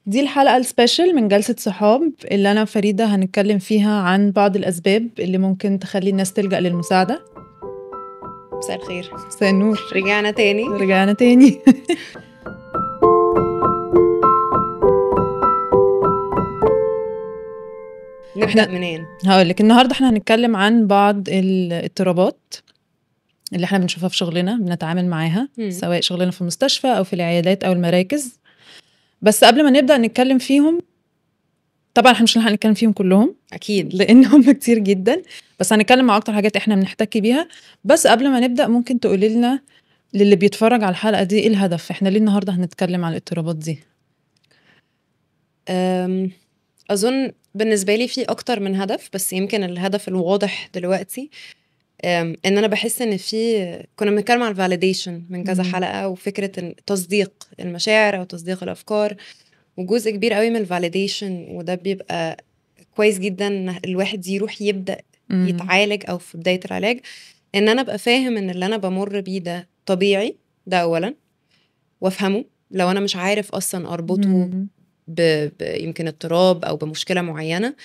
دي الحلقة السبيشال من جلسة صحاب اللي أنا وفريدة هنتكلم فيها عن بعض الأسباب اللي ممكن تخلي الناس تلجأ للمساعدة. مساء الخير. مساء النور. رجعنا تاني. نبدأ منين؟ هقولك النهاردة احنا هنتكلم عن بعض الاضطرابات اللي احنا بنشوفها في شغلنا، بنتعامل معاها سواء شغلنا في المستشفى أو في العيادات أو المراكز. بس قبل ما نبدأ نتكلم فيهم، طبعا احنا مش هنتكلم فيهم كلهم أكيد لأنهم كتير جدا، بس هنتكلم مع أكتر حاجات احنا بنحتك بيها. بس قبل ما نبدأ ممكن تقولي لنا للي بيتفرج على الحلقة دي ايه الهدف؟ احنا ليه النهاردة هنتكلم عن الاضطرابات دي؟ أظن بالنسبة لي في أكتر من هدف، بس يمكن الهدف الواضح دلوقتي إن أنا بحس إن كنا بنتكلم عن الفاليديشن من كذا حلقة، وفكرة إن تصديق المشاعر أو تصديق الأفكار، وجزء كبير قوي من الفاليديشن، وده بيبقى كويس جدا إن الواحد يروح يبدأ يتعالج أو في بداية العلاج، إن أنا أبقى فاهم إن اللي أنا بمر بيه ده طبيعي، ده أولا، وأفهمه لو أنا مش عارف أصلا أربطه يمكن اضطراب أو بمشكلة معينة،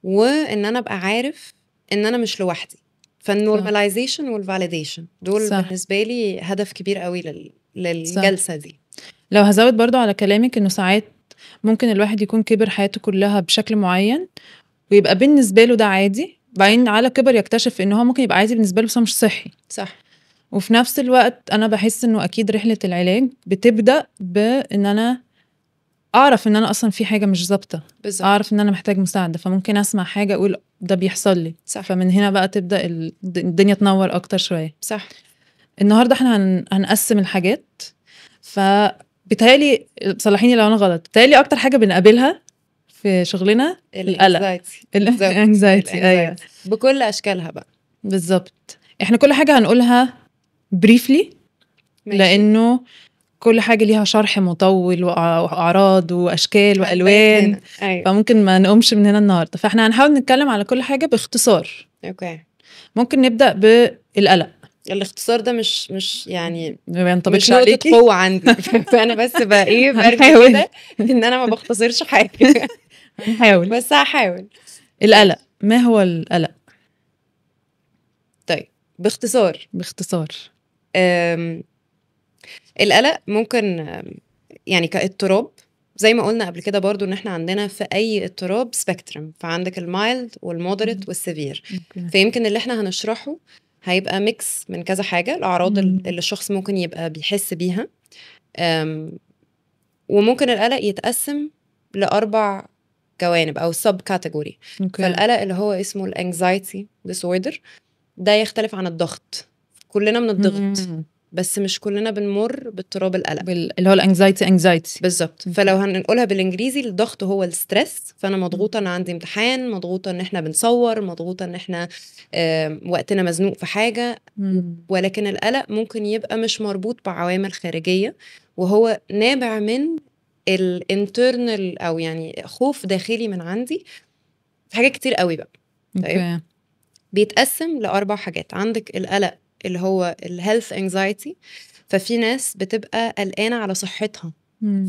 وإن أنا أبقى عارف إن أنا مش لوحدي. فالنورماليزيشن والفاليديشن دول صح. بالنسبة لي هدف كبير قوي للجلسة دي. لو هزود برضو على كلامك إنه ساعات ممكن الواحد يكون كبر حياته كلها بشكل معين ويبقى بالنسبة له ده عادي، بعدين على كبر يكتشف إنه هو ممكن يبقى عادي بالنسبة له بس هو مش صحي. صح. وفي نفس الوقت أنا بحس إنه أكيد رحلة العلاج بتبدأ بإن أنا أعرف إن أنا أصلا في حاجة مش ظابطة، أعرف إن أنا محتاج مساعدة، فممكن أسمع حاجة أقول ده بيحصل لي. صح. فمن هنا بقى تبدأ الدنيا تنور أكتر شوية. صح. النهاردة احنا هنقسم الحاجات، فبتهيألي صلحيني لو أنا غلط، بتهيألي أكتر حاجة بنقابلها في شغلنا القلق، الانكزايتي. أيوة، بكل أشكالها بقى. بالظبط. احنا كل حاجة هنقولها بريفلي لأنه كل حاجة ليها شرح مطول وأعراض وأشكال وألوان. أيوة. فممكن ما نقومش من هنا النهاردة، فاحنا هنحاول نتكلم على كل حاجة باختصار. أوكي. ممكن نبدأ بالقلق. الاختصار ده مش يعني مش نقطة قوة عندي. فأنا بس بقى إيه برجع كده إن أنا ما بختصرش حاجة. هنحاول، بس هحاول. القلق، ما هو القلق؟ طيب باختصار القلق ممكن يعني كاضطراب، زي ما قلنا قبل كده برضو ان احنا عندنا في اي اضطراب سبيكترم، فعندك المايلد والمودريت والسيفير. فيمكن اللي احنا هنشرحه هيبقى ميكس من كذا حاجة، الأعراض اللي الشخص ممكن يبقى بيحس بيها. وممكن القلق يتقسم ل4 جوانب أو سب كاتيجوري. فالقلق اللي هو اسمه الانكزايتي ديسوردر، ده يختلف عن الضغط. كلنا من الضغط بس مش كلنا بنمر باضطراب القلق اللي هو الانكزايتي بالظبط. فلو هنقولها بالانجليزي، الضغط هو الستريس، فانا مضغوطه ان عندي امتحان، مضغوطه ان احنا بنصور، مضغوطه ان احنا وقتنا مزنوق في حاجه. ولكن القلق ممكن يبقى مش مربوط بعوامل خارجيه، وهو نابع من الانترنال او يعني خوف داخلي من عندي في حاجات كتير قوي بقى. طيب بيتقسم ل4 حاجات. عندك القلق اللي هو الهيلث انكزايتي، ففي ناس بتبقى قلقانه على صحتها،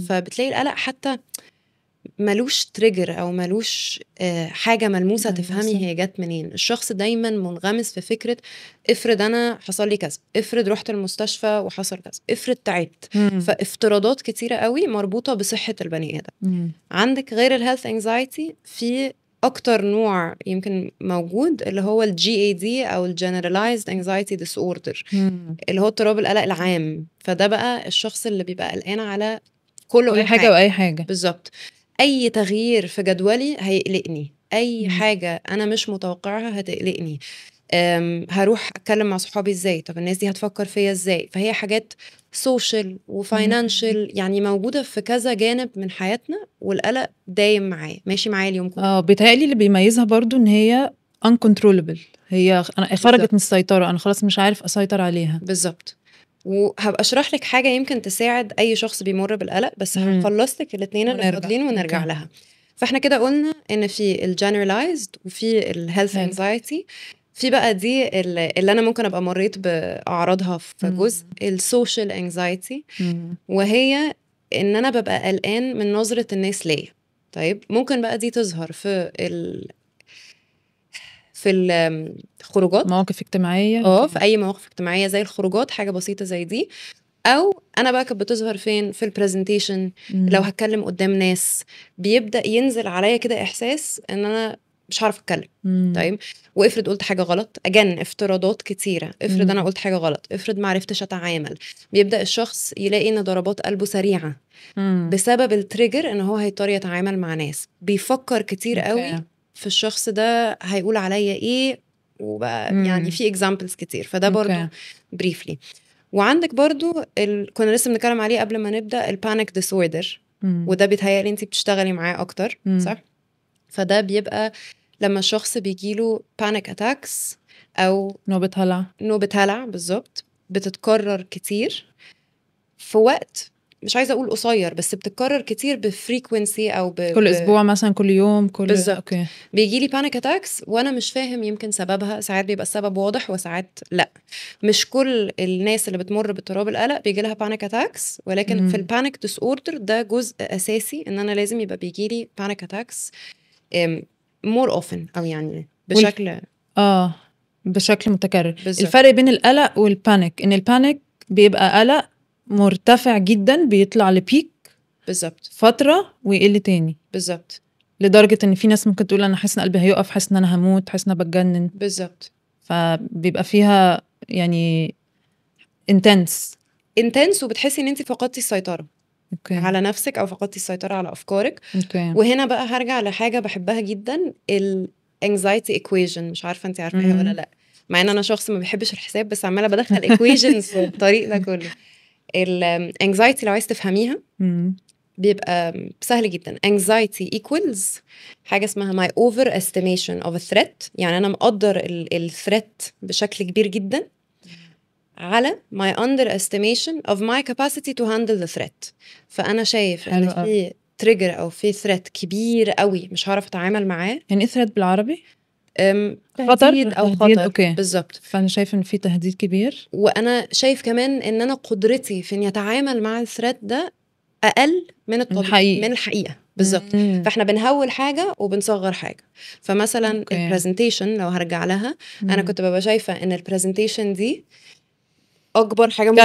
فبتلاقي القلق حتى ملوش تريجر او ملوش حاجه ملموسه تفهمي هي جت منين. الشخص دايما منغمس في فكره افرض انا حصل لي كذا، افرض رحت المستشفى وحصل كذا، افرض تعبت. فافتراضات كتيره قوي مربوطه بصحه البني ادم. عندك غير الهيلث انكزايتي في اكتر نوع يمكن موجود، اللي هو الGAD او الجنرالايزد انكزايتي ديسوردر، اللي هو اضطراب القلق العام. فده بقى الشخص اللي بيبقى قلقان على كل حاجه واي حاجه. بالظبط. اي تغيير في جدولي هيقلقني، اي حاجه انا مش متوقعها هتقلقني. هروح اتكلم مع صحابي ازاي؟ طب الناس دي هتفكر فيا ازاي؟ فهي حاجات سوشيال وفاينانشال، يعني موجوده في كذا جانب من حياتنا، والقلق دايم معايا، ماشي معايا اليوم كله. بيتهيألي اللي بيميزها برضو ان هي uncontrollable، هي انا خرجت من السيطره، انا خلاص مش عارف اسيطر عليها. بالظبط. وهبقى اشرح لك حاجه يمكن تساعد اي شخص بيمر بالقلق، بس هخلص لك الاثنين اللي فاضلين ونرجع لها. فاحنا كده قلنا ان في الجنرالايزد وفي الهيلث انكزايتي. في بقى دي اللي انا ممكن ابقى مريت باعراضها في جزء السوشيال انكزايتي، وهي ان انا ببقى قلقان من نظرة الناس ليا. طيب ممكن بقى دي تظهر في الخروجات، مواقف اجتماعية. في اي مواقف اجتماعيه زي الخروجات، حاجه بسيطه زي دي. او انا بقى كانت بتظهر فين؟ في البرزنتيشن. لو هتكلم قدام ناس بيبدا ينزل عليا كده احساس ان انا مش هعرف اتكلم. طيب وافرض قلت حاجه غلط، اجن افتراضات كتيره، افرض انا قلت حاجه غلط، افرض ما عرفتش اتعامل، بيبدا الشخص يلاقي ان ضربات قلبه سريعه بسبب التريجر ان هو هيضطر يتعامل مع ناس. بيفكر كتير قوي في الشخص ده هيقول عليا ايه، وبقى يعني في اكزامبلز كتير. فده برضو بريفلي. وعندك برضو كنا لسه بنتكلم عليه قبل ما نبدا، البانيك ديسوردر، وده بيتهيألي انت بتشتغلي معاه اكتر، صح؟ فده بيبقى لما الشخص بيجيله بانيك اتاكس او نوبة هلع بالظبط، بتتكرر كتير في وقت مش عايزه اقول قصير، بس بتتكرر كتير بفريكوينسي او كل اسبوع مثلا، كل يوم، بالظبط. بيجي لي بانيك اتاكس وانا مش فاهم يمكن سببها. ساعات بيبقى السبب واضح وساعات لا. مش كل الناس اللي بتمر باضطراب القلق بيجي لها بانيك اتاكس، ولكن في البانيك ديس اوردر ده جزء اساسي ان انا لازم يبقى بيجي لي بانيك اتاكس مور اوفن، او يعني بشكل متكرر. بالزبط. الفرق بين القلق والبانيك ان البانيك بيبقى قلق مرتفع جدا، بيطلع لبيك بالظبط فترة ويقل تاني، بالظبط، لدرجة ان في ناس ممكن تقول انا حاسة ان قلبي هيقف، حاسة ان انا هموت، حاسة ان انا بتجنن. بالظبط. فبيبقى فيها يعني intense، وبتحسي ان انت فقدتي السيطرة على نفسك او فقدتي السيطرة على افكارك. وهنا بقى هرجع لحاجة بحبها جدا، الانكزايتي ايكويشن. مش عارفة انت عارفاها ولا لا، مع ان انا شخص ما بيحبش الحساب، بس عمالة بدخل ايكويشنز في الطريق ده كله. الانكزايتي لو عايز تفهميها بيبقى سهل جدا. anxiety equals حاجة اسمها my overestimation of a threat، يعني أنا مقدر الثريت بشكل كبير جدا، على my underestimation of my capacity to handle the threat. فأنا شايف إن في trigger أو في threat كبير قوي مش هعرف أتعامل معاه. يعني إيه threat بالعربي؟ تهديد أو خطر. بالظبط. فأنا شايف إن في تهديد كبير، وأنا شايف كمان إن أنا قدرتي في إني أتعامل مع الثريت ده أقل من الحقيقة. بالظبط. فاحنا بنهول حاجة وبنصغر حاجة. فمثلا البرزنتيشن لو هرجع لها، أنا كنت ببقى شايفة إن البرزنتيشن دي أكبر حاجة ممكن،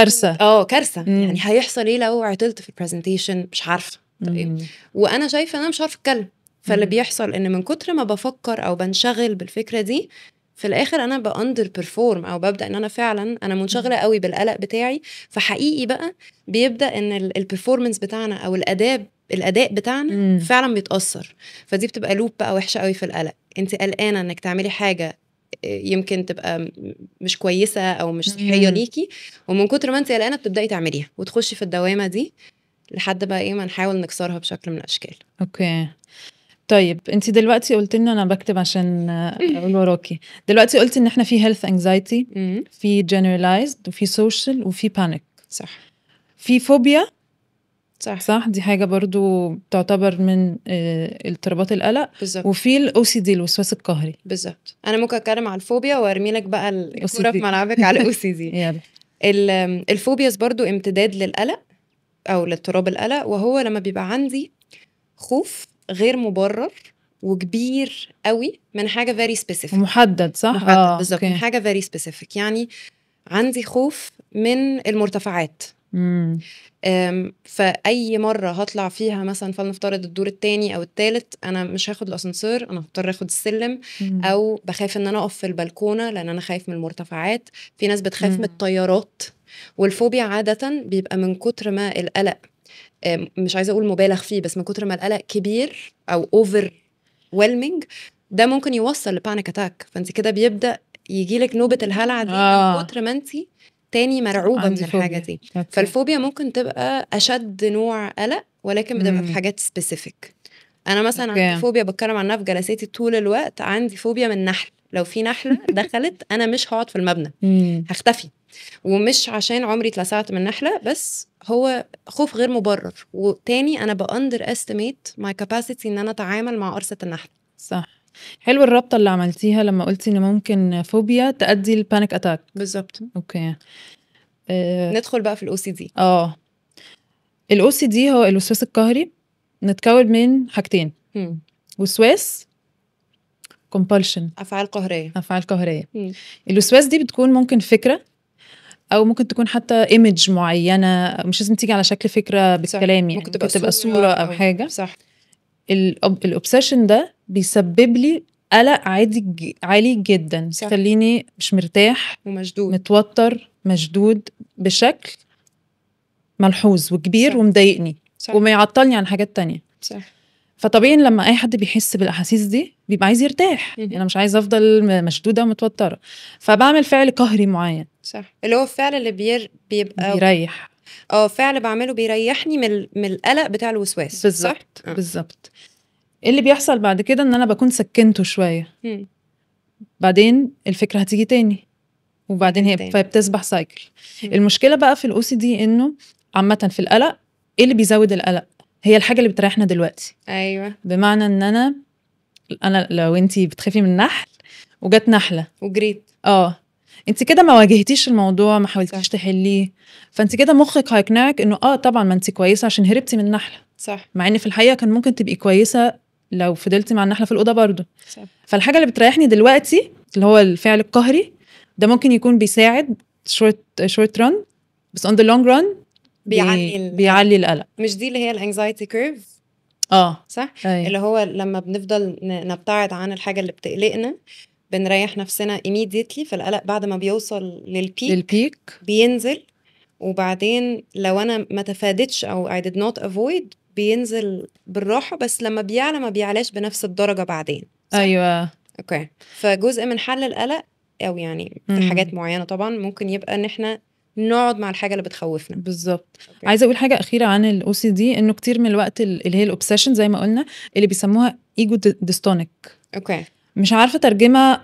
كارثة. يعني هيحصل إيه لو عطلت في البرزنتيشن؟ مش عارفة. طيب وأنا شايفة إن أنا مش عارفة أتكلم. فاللي بيحصل إن من كتر ما بفكر أو بنشغل بالفكرة دي، في الاخر انا باندر بيرفورم، او ببدا ان انا فعلا انا منشغله قوي بالقلق بتاعي. فحقيقي بقى بيبدا ان البرفورمانس بتاعنا او الاداء بتاعنا فعلا بيتاثر. فدي بتبقى لوب بقى وحشه قوي في القلق. انت قلقانه انك تعملي حاجه يمكن تبقى مش كويسه او مش صحيه ليكي، ومن كتر ما انت قلقانه بتبداي تعمليها وتخشي في الدوامه دي لحد بقى ايه ما نحاول نكسرها بشكل من الاشكال. طيب انت دلوقتي قلت لنا، انا بكتب عشان اقول وراكي. دلوقتي قلتي ان احنا في health anxiety، في generalized، وفي social، وفي panic. صح. في فوبيا. صح. دي حاجة برضو تعتبر من اضطرابات القلق. بالزبط. وفي ال OCD، الوسواس القهري. بالظبط. انا ممكن اتكلم على الفوبيا وارمي لك بقى الكرة في ملعبك على OCD. الفوبياز برضو امتداد للقلق او لاضطراب القلق، وهو لما بيبقى عندي خوف غير مبرر وكبير قوي من حاجة very specific ومحدد. صح. محدد. بالظبط. من حاجة very specific. يعني عندي خوف من المرتفعات. فأي مرة هطلع فيها مثلا فلنفترض الدور التاني أو التالت، أنا مش هاخد الأسانسير، أنا هضطر أخد السلم. أو بخاف إن أنا أقف في البلكونة لأن أنا خايف من المرتفعات. في ناس بتخاف من الطيارات. والفوبيا عادة بيبقى من كتر ما القلق، مش عايزة أقول مبالغ فيه، بس من كتر ما القلق كبير أو overwhelming، ده ممكن يوصل لبانيك أتاك. فأنت كده بيبدأ يجيلك نوبة الهلع دي من كتر ما أنت تاني مرعوبة من الحاجة دي. فالفوبيا ممكن تبقى أشد نوع قلق، ولكن بتبقى في حاجات سبيسيفيك. أنا مثلا عندي فوبيا، بتكلم عنها في جلساتي طول الوقت، عندي فوبيا من النحل. لو في نحلة دخلت أنا مش هقعد في المبنى، هختفي. ومش عشان عمري اتلسعت من نحلة، بس هو خوف غير مبرر. وتاني أنا بأندر استيميت ماي كاباسيتي إن أنا أتعامل مع قرصة النحلة. صح. حلو الرابطة اللي عملتيها لما قلتي إن ممكن فوبيا تؤدي البانيك أتاك. بالظبط. أوكي. ندخل بقى في الOCD. OCD هو الوسواس القهري، نتكون من حاجتين: وسواس، compulsion، افعال قهريه. الوسواس دي بتكون ممكن فكره، او ممكن تكون حتى ايمج معينه، مش لازم تيجي على شكل فكره بالكلام، يعني ممكن تبقى صوره أو حاجه. صح. الاوبسيشن ده بيسبب لي قلق عالي جدا، يخليني مش مرتاح ومشدود، متوتر، مشدود بشكل ملحوظ وكبير، ومضايقني وما يعطلني عن حاجات تانية. صح. فطبيعي لما اي حد بيحس بالاحاسيس دي بيبقى عايز يرتاح، يعني انا مش عايز افضل مشدوده ومتوتره، فبعمل فعل قهري معين. صح، اللي هو الفعل اللي بيبقى بيريح. فعل بعمله بيريحني من القلق بتاع الوسواس. بالظبط. بالظبط. اللي بيحصل بعد كده ان انا بكون سكنته شويه، بعدين الفكره هتيجي تاني، وبعدين هي بتسبح سايكل. المشكله بقى في الOCD انه عامه في القلق، ايه اللي بيزود القلق؟ هي الحاجه اللي بتريحنا دلوقتي. ايوه. بمعنى ان انا لو انتي بتخافي من نحل وجت نحله وجريت، انت كده ما واجهتيش الموضوع، ما حاولتيش تحليه، فانت كده مخك هيقنعك انه طبعا ما انت كويسه عشان هربتي من النحله. صح. مع ان في الحقيقه كان ممكن تبقي كويسه لو فضلتي مع النحله في الاوضه برضو. صح. فالحاجه اللي بتريحني دلوقتي اللي هو الفعل القهري ده ممكن يكون بيساعد شورت ران، بس on the long run بيعلي القلق. مش دي اللي هي الانكزايتي كيرف؟ صح. اللي هو لما بنفضل نبتعد عن الحاجه اللي بتقلقنا بنريح نفسنا immediately، فالقلق بعد ما بيوصل للبيك بينزل، وبعدين لو انا ما تفادتش او I did not avoid بينزل بالراحه، بس لما بيعلى ما بيعلاش بنفس الدرجه بعدين. صح؟ ايوه. اوكي. فجزء من حل القلق او يعني في حاجات معينه طبعا ممكن يبقى ان احنا نقعد مع الحاجه اللي بتخوفنا. بالظبط. عايزه اقول حاجه اخيره عن الOCD، انه كتير من الوقت اللي هي الاوبسيشن زي ما قلنا اللي بيسموها ايجو ديستونيك. اوكي. مش عارفه ترجمه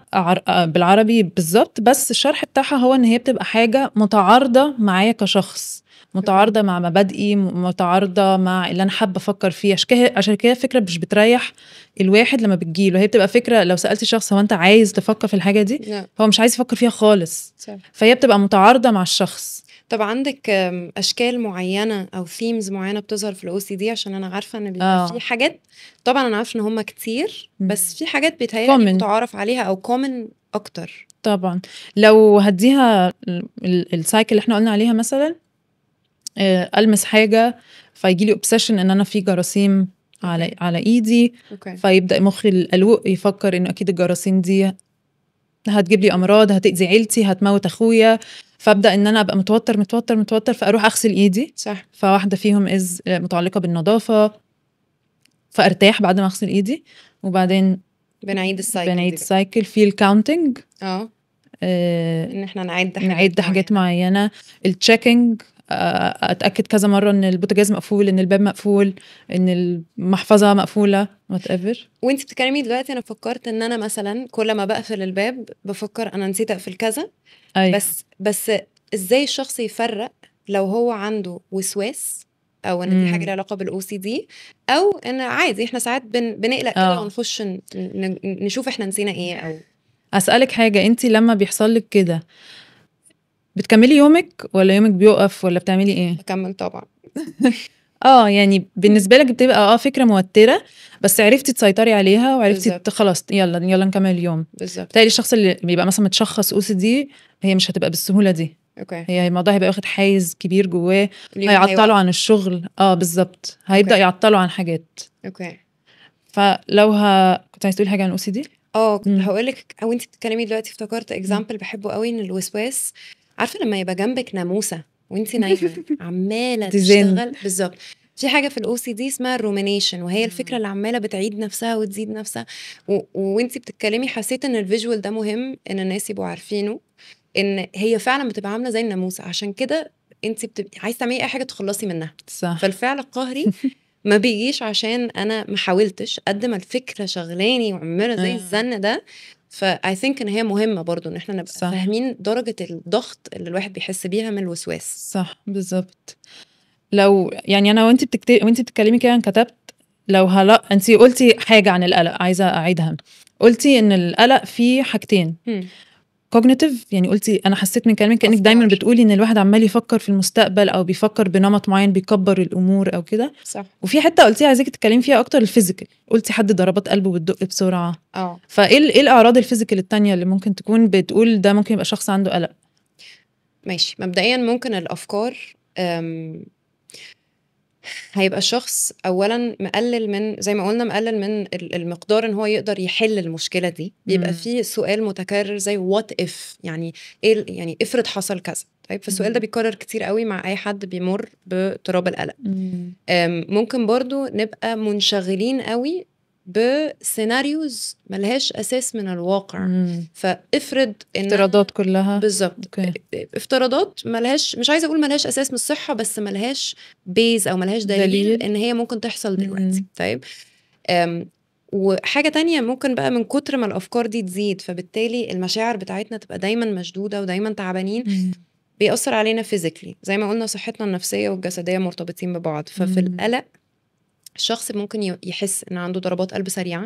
بالعربي بالظبط، بس الشرح بتاعها هو ان هي بتبقى حاجه متعارضه معايا كشخص، متعارضه مع مبادئي، متعارضه مع اللي انا حابه افكر فيه. عشان كده فكره مش بتريح الواحد لما بتجيله. هي بتبقى فكره لو سالتي شخص هو انت عايز تفكر في الحاجه دي، هو مش عايز يفكر فيها خالص. فهي بتبقى متعارضه مع الشخص. طب عندك اشكال معينه او ثيمز معينه بتظهر في الOCD؟ عشان انا عارفه ان بيبقى في حاجات، طبعا انا عارفه ان هم كتير، بس في حاجات بيتهيألي متعارف عليها او كومن اكتر. طبعا لو هديها السايكل اللي احنا قلنا عليها، مثلا ألمس حاجه فيجيلي اوبسيشن ان انا في جراثيم على ايدي. فيبدا مخي القلوق يفكر انه اكيد الجراثيم دي هتجيب لي امراض، هتأذي عيلتي، هتموت اخويا، فابدا ان انا ابقى متوتر فاروح اغسل ايدي. صح. فواحده فيهم متعلقه بالنظافه، فارتاح بعد ما اغسل ايدي، وبعدين بنعيد السايكل في الكاونتنج. ان احنا نعد حاجات معينه. التشيكينج، اتاكد كذا مره ان البوتاجاز مقفول، ان الباب مقفول، ان المحفظه مقفوله، whatever. وانت بتتكلمي دلوقتي انا فكرت ان انا مثلا كل ما بقفل الباب بفكر انا نسيت اقفل كذا. أيوة. بس ازاي الشخص يفرق لو هو عنده وسواس او ان دي حاجه لها علاقه بالOCD، او ان عادي احنا ساعات بنقلق كده ونخش نشوف احنا نسينا ايه؟ او اسالك حاجه، انت لما بيحصل لك كده بتكملي يومك ولا يومك بيوقف ولا بتعملي ايه؟ بكمل طبعا. يعني بالنسبه لك بتبقى فكره موتره، بس عرفتي تسيطري عليها وعرفتي خلاص يلا نكمل اليوم. بالظبط. بتاعي الشخص اللي بيبقى مثلا متشخص OCD هي مش هتبقى بالسهوله دي. هي الموضوع هيبقى واخد حيز كبير جواه، هيعطله عن الشغل. بالظبط. هيبدا يعطله عن حاجات. فلو كنت عايز تقولي حاجه عن OCD؟ كنت هقولك، او انت بتتكلمي دلوقتي افتكرت اكزامبل بحبه قوي، ان الوسواس، عارفه لما يبقى جنبك ناموسه وانت نايمه عماله تشتغل. بالظبط. في حاجه في الOCD اسمها الرومينيشن، وهي الفكره اللي عماله بتعيد نفسها وتزيد نفسها. وانت بتتكلمي حسيت ان الفيجوال ده مهم ان الناس يبقوا عارفينه، ان هي فعلا بتبقى عامله زي الناموسه. عشان كده انت بتبقي عايزه تعملي اي حاجه تخلصي منها. صح. فالفعل القهري ما بيجيش عشان انا ما حاولتش قد ما الفكره شغلاني وعماله زي الزن ده. I think ان هي مهمه برضو ان احنا نبقى فاهمين درجه الضغط اللي الواحد بيحس بيها من الوسواس. صح. بالظبط. لو يعني انا وانت بتتكلمي كده كتبت، لو انت قلتي حاجه عن القلق عايزه اعيدها. قلتي ان القلق فيه حاجتين: كوجنيتيف، يعني قلتي انا حسيت من كلامك كانك أفكار. دايما بتقولي ان الواحد عمال يفكر في المستقبل او بيفكر بنمط معين بيكبر الامور او كده. صح. وفي حته قلتي عايزاكي تتكلمي فيها اكتر، الفيزيكال، قلتي حد ضربات قلبه بتدق بسرعه. فايه ايه الاعراض الفيزيكال التانية اللي ممكن تكون بتقول ده ممكن يبقى شخص عنده قلق؟ ماشي، مبدئيا ممكن الافكار هيبقى الشخص اولا مقلل من، زي ما قلنا، مقلل من المقدار ان هو يقدر يحل المشكله دي. بيبقى فيه سؤال متكرر زي وات اف، يعني ايه، يعني افرض حصل كذا. طيب فالسؤال ده بيكرر كتير قوي مع اي حد بيمر باضطراب القلق. ممكن برضو نبقى منشغلين قوي بسيناريوز ملهاش اساس من الواقع. فافرض ان افتراضات كلها. بالظبط، افتراضات ملهاش، مش عايزه اقول ملهاش اساس من الصحه، بس ملهاش بيز او ملهاش دليل ان هي ممكن تحصل دلوقتي. طيب وحاجه تانية ممكن بقى من كتر ما الافكار دي تزيد، فبالتالي المشاعر بتاعتنا تبقى دايما مشدوده ودايما تعبانين. بيأثر علينا فيزيكلي، زي ما قلنا صحتنا النفسيه والجسديه مرتبطين ببعض. ففي القلق الشخص ممكن يحس ان عنده ضربات قلب سريعه.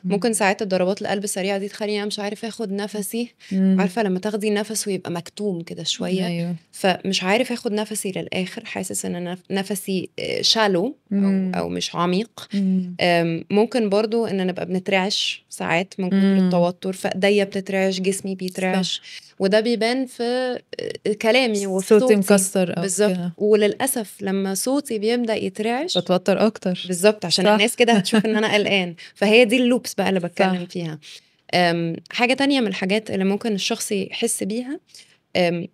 ممكن ساعات الضربات القلب السريعه دي تخليني مش عارف اخد نفسي. عارفه لما تاخدي نفس ويبقى مكتوم كده شويه. أيوة. فمش عارف اخد نفسي للاخر، حاسس ان نفسي شالو او مش عميق. ممكن برضو ان نبقى بنترعش ساعات من كتر التوتر، فايديا بتترعش، جسمي بيترعش، وده بيبان في كلامي وصوتي مكسر. بالظبط. وللاسف لما صوتي بيبدا يترعش بتوتر اكتر. بالظبط، عشان الناس كده هتشوف ان انا قلقان. فهي دي اللوبس بقى اللي بتكلم فيها. حاجه تانية من الحاجات اللي ممكن الشخص يحس بيها،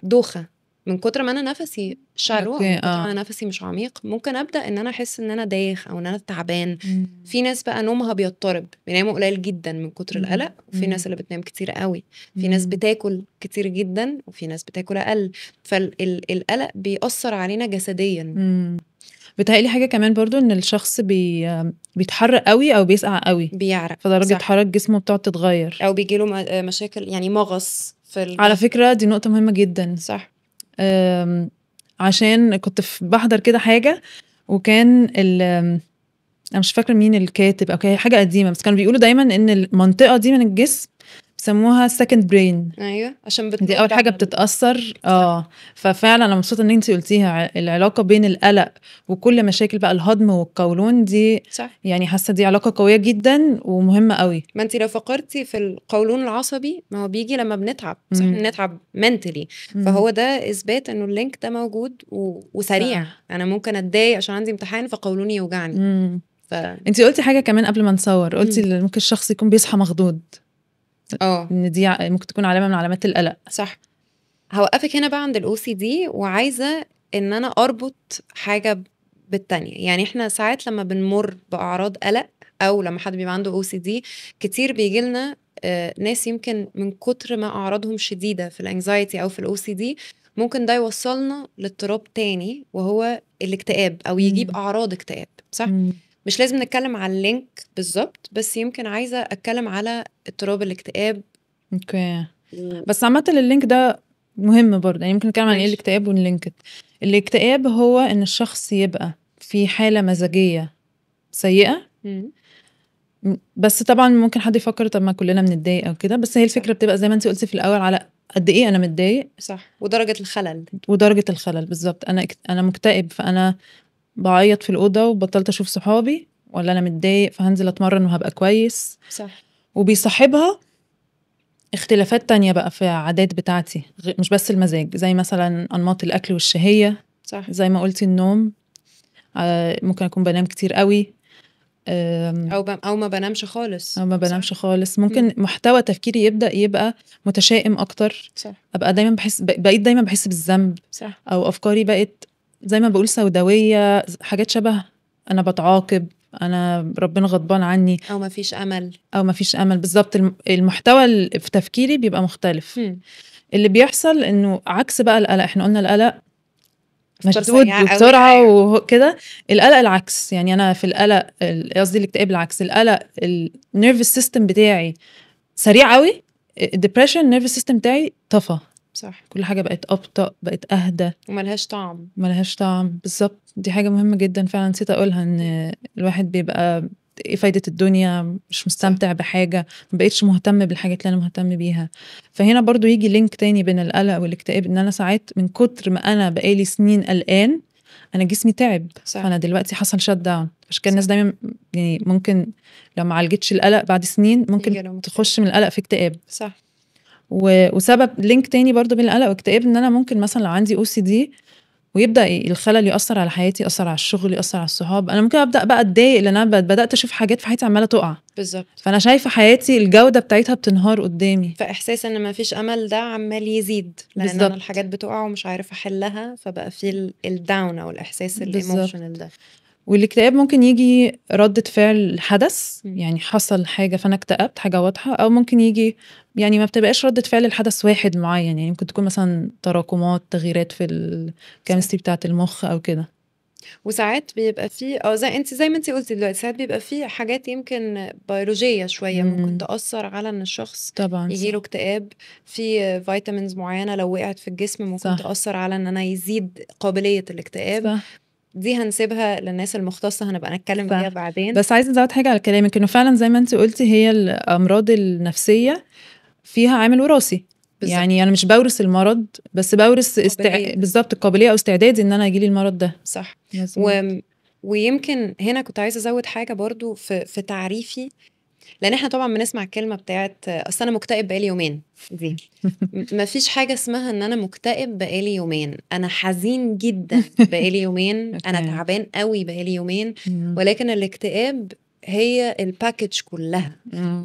دوخه. من كتر ما انا نفسي شالو، من كتر ما انا نفسي مش عميق، ممكن ابدا ان انا احس ان انا دايخ او ان انا تعبان. في ناس بقى نومها بيضطرب، بيناموا قليل جدا من كتر القلق، وفي ناس اللي بتنام كتير قوي. في ناس بتاكل كتير جدا، وفي ناس بتاكل اقل. فالقلق بيأثر علينا جسديا. بتهيألي حاجه كمان برضو ان الشخص بيتحرق قوي او بيسقع قوي، بيعرق، فدرجه حراره جسمه بتقعد تتغير، او بيجيله مشاكل، يعني مغص في على فكره دي نقطه مهمه جدا. صح. عشان كنت بحضر كده حاجه، وكان انا مش فاكره مين الكاتب او حاجه قديمه، بس كانوا بيقولوا دايما ان المنطقه دي من الجسم بيسموها second brain. ايوه، عشان دي اول حاجه بتتاثر. ففعلا انا مبسوطه ان انت قلتيها، العلاقه بين القلق وكل مشاكل بقى الهضم والقولون دي. صح. يعني حاسه دي علاقه قويه جدا ومهمه قوي. ما انت لو فكرتي في القولون العصبي، ما هو بيجي لما بنتعب، صح، نتعب منتلي. فهو ده اثبات انه اللينك ده موجود وسريع. انا ممكن اتضايق عشان عندي امتحان فقولوني يوجعني. انت قلتي حاجه كمان قبل ما نصور، قلتي ممكن الشخص يكون بيصحى مخضوض. ان دي ممكن تكون علامه من علامات القلق. صح. هوقفك هنا بقى عند الOCD، وعايزه ان انا اربط حاجه بالتانية. يعني احنا ساعات لما بنمر باعراض قلق، او لما حد بيبقى عنده OCD كتير بيجي لنا ناس يمكن من كتر ما اعراضهم شديده في الانكزايتي او في الOCD، ممكن ده يوصلنا لاضطراب تاني وهو الاكتئاب، او يجيب اعراض اكتئاب. صح. مش لازم نتكلم على اللينك بالظبط، بس يمكن عايزه اتكلم على اضطراب الاكتئاب. اوكي. بس عامه اللينك ده مهم برضه، يعني ممكن نتكلم عن ايه الاكتئاب واللينك. الاكتئاب هو ان الشخص يبقى في حاله مزاجيه سيئه. بس طبعا ممكن حد يفكر طب ما كلنا بنتضايق او كده، بس هي الفكره بتبقى زي ما انت قلتي في الاول على قد ايه انا متضايق. صح. ودرجه الخلل بالظبط. انا مكتئب فانا بعيط في الاوضه وبطلت اشوف صحابي، ولا انا متضايق فهنزل اتمرن وهبقى كويس. صح. وبيصاحبها اختلافات تانية بقى في عادات بتاعتي، مش بس المزاج، زي مثلا انماط الاكل والشهيه. صح. زي ما قلتي النوم، ممكن اكون بنام كتير قوي، او ما بنامش خالص. ممكن محتوى تفكيري يبقى متشائم اكتر. صح. ابقى دايما بقيت دايما بحس بالذنب. صح. او افكاري بقت زي ما بقول سوداويه، حاجات شبه انا بتعاقب، انا ربنا غضبان عني، او ما فيش امل. بالظبط. المحتوى في تفكيري بيبقى مختلف. اللي بيحصل انه عكس بقى القلق. احنا قلنا القلق مشدود وبسرعه وكده، القلق العكس. يعني انا في القلق، قصدي الاكتئاب العكس. القلق النيرفس سيستم بتاعي سريع قوي، الديبريشن النيرفس سيستم بتاعي طفى. صح. كل حاجه بقت ابطأ، بقت اهدى وملهاش طعم. بالظبط. دي حاجه مهمه جدا فعلا، نسيت اقولها، ان الواحد بيبقى ايه فايدة الدنيا، مش مستمتع بحاجة، ما بقيتش مهتم بالحاجات اللي انا مهتم بيها. فهنا برضو يجي لينك تاني بين القلق والاكتئاب، ان انا ساعات من كتر ما انا بقالي سنين قلقان انا جسمي تعب، فانا دلوقتي حصل شت داون. عشان كده الناس دايما يعني ممكن لو ما عالجتش القلق بعد سنين ممكن تخش من القلق في اكتئاب. صح. وسبب لينك تاني برضو بين القلق والاكتئاب ان انا ممكن مثلا لو عندي OCD ويبدا الخلل ياثر على حياتي، ياثر على الشغل، ياثر على الصحاب، انا ممكن ابدا بقى اتضايق لان انا بدات اشوف حاجات في حياتي عماله تقع. بالظبط. فانا شايفه حياتي الجوده بتاعتها بتنهار قدامي، فاحساس ان ما فيش امل ده عمال يزيد لان بالزبط. انا الحاجات بتقع ومش عارفه احلها، فبقى في الداون او الاحساس الايموشنال ده. والاكتئاب ممكن يجي ردة فعل حدث، يعني حصل حاجة فأنا اكتئبت، حاجة واضحة، أو ممكن يجي يعني ما بتبقاش ردة فعل الحدث واحد معين، يعني ممكن تكون مثلا تراكمات، تغييرات في الكيمستري بتاعة المخ أو كده. وساعات بيبقى فيه زي ما انت قلتي دلوقتي، ساعات بيبقى فيه حاجات يمكن بيولوجية شوية ممكن تأثر على ان الشخص طبعا يجيله اكتئاب. في فيتامينز معينة لو وقعت في الجسم ممكن تأثر على ان انا يزيد قابلية الاكتئاب. صح. دي هنسيبها للناس المختصة، هنبقى نتكلم فيها بعدين. بس عايزة نزود حاجة على كلامك، انه فعلا زي ما انت قلتي هي الأمراض النفسية فيها عامل وراثي. يعني انا مش بورث المرض، بس بورث بالظبط القابليه او استعدادي ان انا يجيلي المرض ده. صح. ويمكن هنا كنت عايزه ازود حاجه برضو في تعريفي، لان احنا طبعا بنسمع الكلمه بتاعت اصل انا مكتئب بقالي يومين دي. مفيش حاجه اسمها ان انا مكتئب بقالي يومين، انا حزين جدا بقالي يومين، انا تعبان قوي بقالي يومين. ولكن الاكتئاب هي الباكج كلها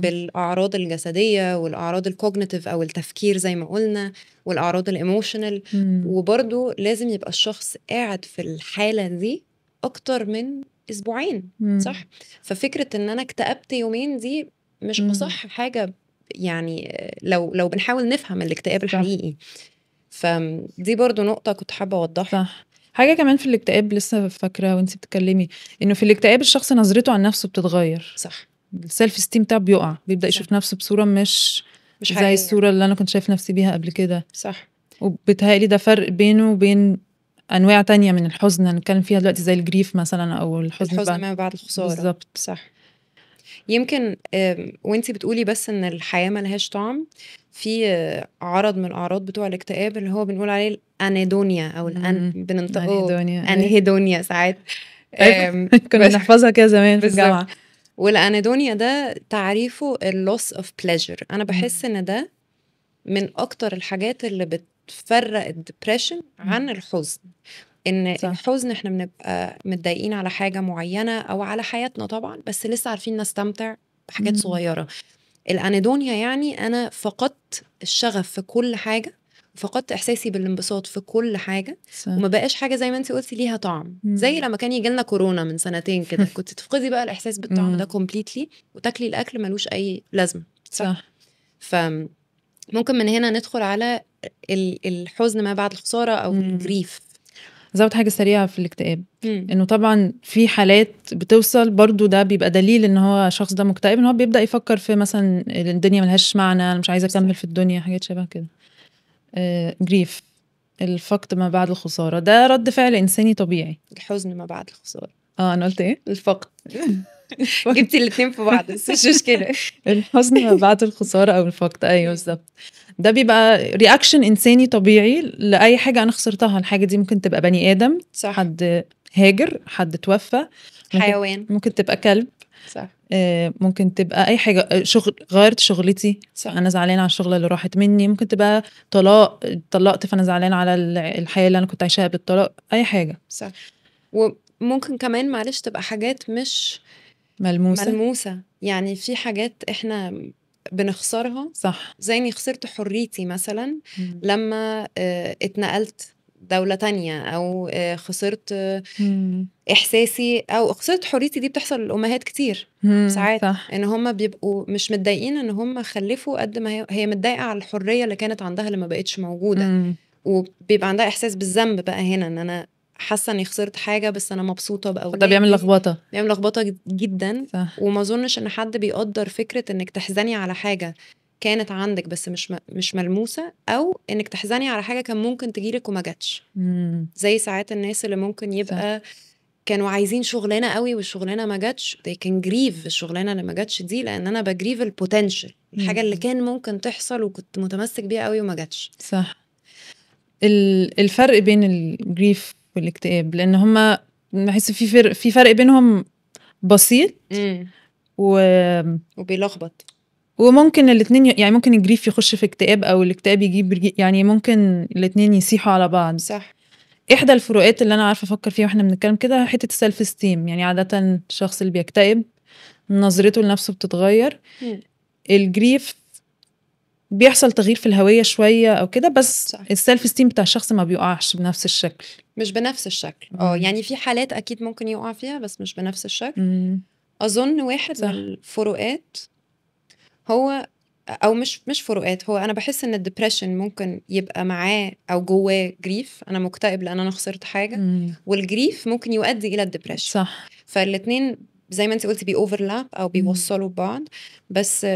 بالاعراض الجسديه والاعراض الكوجنيتيف او التفكير زي ما قلنا، والاعراض الايموشنال. وبرضو لازم يبقى الشخص قاعد في الحاله دي اكتر من اسبوعين. صح. ففكره ان انا اكتئبت يومين دي مش اصح حاجه، يعني لو بنحاول نفهم الاكتئاب الحقيقي. فدي برضو نقطه كنت حابه اوضحها. صح. حاجه كمان في الاكتئاب لسه فاكره وانت بتتكلمي، انه في الاكتئاب الشخص نظرته عن نفسه بتتغير. صح. السيلف استيم بتاعه بيقع، بيبدا يشوف نفسه بصوره مش زي حقيقية. الصوره اللي انا كنت شايف نفسي بيها قبل كده. صح. وبتهيألي ده فرق بينه وبين انواع تانية من الحزن هنتكلم فيها دلوقتي، زي الجريف مثلا او الحزن ما بعد الخساره. بالظبط. صح. يمكن وانتي بتقولي بس ان الحياه ملهاش طعم، في عرض من الاعراض بتوع الاكتئاب اللي هو بنقول عليه الانهيدونيا او بننطقه انهيدونيا ساعات. كنا بنحفظها كده زمان في الجامعه. والانهيدونيا ده تعريفه اللوس اوف بليجر. انا بحس ان ده من اكتر الحاجات اللي بتفرق الدبريشن عن الحزن. ان صح. الحزن احنا بنبقى متضايقين على حاجه معينه او على حياتنا طبعا، بس لسه عارفين نستمتع بحاجات صغيره. الانهيدونيا يعني انا فقدت الشغف في كل حاجه، وفقدت احساسي بالانبساط في كل حاجه. صح. وما بقاش حاجه زي ما انت قلتي ليها طعم. زي لما كان يجي لنا كورونا من سنتين كده كنت تفقدي بقى الاحساس بالطعم ده كومبليتلي، وتاكلي الاكل ملوش اي لازمه. صح. فممكن من هنا ندخل على الحزن ما بعد الخساره او الجريف. زود حاجة سريعة في الاكتئاب، انه طبعا في حالات بتوصل برضو ده بيبقى دليل ان هو شخص ده مكتئب، ان هو بيبدأ يفكر في مثلا الدنيا ملهاش معنى، انا مش عايزة اكمل في الدنيا، حاجات شبه كده. جريف، الفقد ما بعد الخسارة، ده رد فعل انساني طبيعي. الحزن ما بعد الخسارة. انا قلت ايه؟ الفقد. جبتي الاتنين في بعض بس مش مشكلة. الحزن ما بعد الخسارة او الفقد، ايوه بالظبط. ده بيبقى رياكشن انساني طبيعي لاي حاجه انا خسرتها. الحاجه دي ممكن تبقى بني ادم، صح. حد هاجر، حد توفى، حيوان، ممكن تبقى كلب، صح. ممكن تبقى اي حاجه، شغل، غيرت شغلتي، صح. انا زعلانه على الشغله اللي راحت مني، ممكن تبقى طلقت فانا زعلانه على الحياه اللي انا كنت عايشاها بالطلاق، اي حاجه، صح. وممكن كمان معلش تبقى حاجات مش ملموسه. يعني في حاجات احنا بنخسرها، صح. زي اني خسرت حريتي مثلا لما اتنقلت دولة تانية، او خسرت احساسي، او خسرت حريتي. دي بتحصل للامهات كتير ساعات، صح. ان هم بيبقوا مش متضايقين ان هم خلفوا قد ما هي متضايقة على الحرية اللي كانت عندها اللي ما بقتش موجودة. وبيبقى عندها احساس بالذنب بقى هنا، ان انا حاسه اني خسرت حاجه بس انا مبسوطه باولادي. ده بيعمل لخبطه جدا، صح. وما اظنش ان حد بيقدر فكره انك تحزني على حاجه كانت عندك بس مش ملموسه، او انك تحزني على حاجه كان ممكن تجيلك وما جاتش. زي ساعات الناس اللي ممكن يبقى كانوا عايزين شغلانه قوي والشغلانه ما جاتش they can grieve الشغلانه اللي ما جاتش دي، لان انا بجريف البوتنشال، الحاجه اللي كان ممكن تحصل وكنت متمسك بيها قوي وما جاتش. صح. الفرق بين الجريف والاكتئاب، لان هما بحس في فرق بينهم بسيط وبيلخبط، وممكن الاثنين يعني ممكن الجريف يخش في اكتئاب او الاكتئاب يجيب، يعني ممكن الاثنين يسيحوا على بعض. صح. احدى الفروقات اللي انا عارفه افكر فيها واحنا بنتكلم كده حته السيلف استيم، يعني عاده الشخص اللي بيكتئب نظرته لنفسه بتتغير. الجريف بيحصل تغيير في الهويه شويه او كده، بس السيلف استيم بتاع الشخص ما بيقعش بنفس الشكل، مش بنفس الشكل. يعني في حالات اكيد ممكن يقع فيها بس مش بنفس الشكل. اظن واحد من الفروقات هو، او مش فروقات، هو انا بحس ان الدبريشن ممكن يبقى معاه او جواه جريف، انا مكتئب لان انا خسرت حاجه، والجريف ممكن يؤدي الى الدبريشن. صح. فالاثنين زي ما انت قلتي بيوفرلاب او بيوصلوا ببعض، بس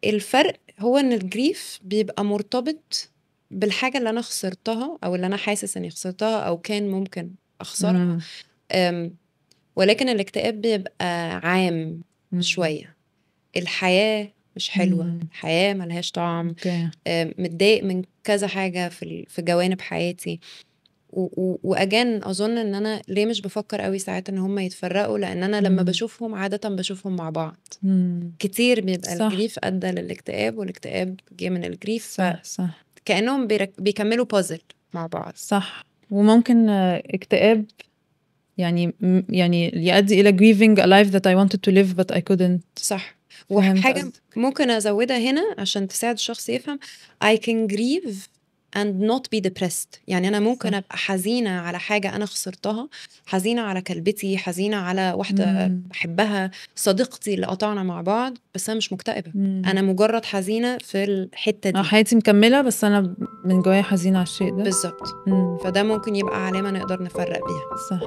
الفرق هو ان الجريف بيبقى مرتبط بالحاجه اللي انا خسرتها او اللي انا حاسس اني خسرتها او كان ممكن اخسرها. ولكن الاكتئاب بيبقى عام شويه، الحياه مش حلوه، الحياه ملهاش طعم، متضايق من كذا حاجه في جوانب حياتي. واجان اظن ان انا ليه مش بفكر قوي ساعات ان هم يتفرقوا، لان انا لما بشوفهم عاده بشوفهم مع بعض. كتير بيبقى الجريف ادى للاكتئاب والاكتئاب جه من الجريف. صح. كانهم بيكملوا بازل مع بعض. صح. وممكن اكتئاب يعني يؤدي الى grieving a life that I wanted to live but I couldn't. صح. وحاجه ممكن ازودها هنا عشان تساعد الشخص يفهم، I can grieve and not be depressed. يعني أنا ممكن أبقى حزينة على حاجة أنا خسرتها، حزينة على كلبتي، حزينة على واحدة بحبها، صديقتي اللي قطعنا مع بعض، بس أنا مش مكتئبة. أنا مجرد حزينة في الحتة دي، حياتي مكملة بس أنا من جوايا حزينة على الشيء ده. بالظبط. فده ممكن يبقى علامة نقدر نفرق بيها. صح.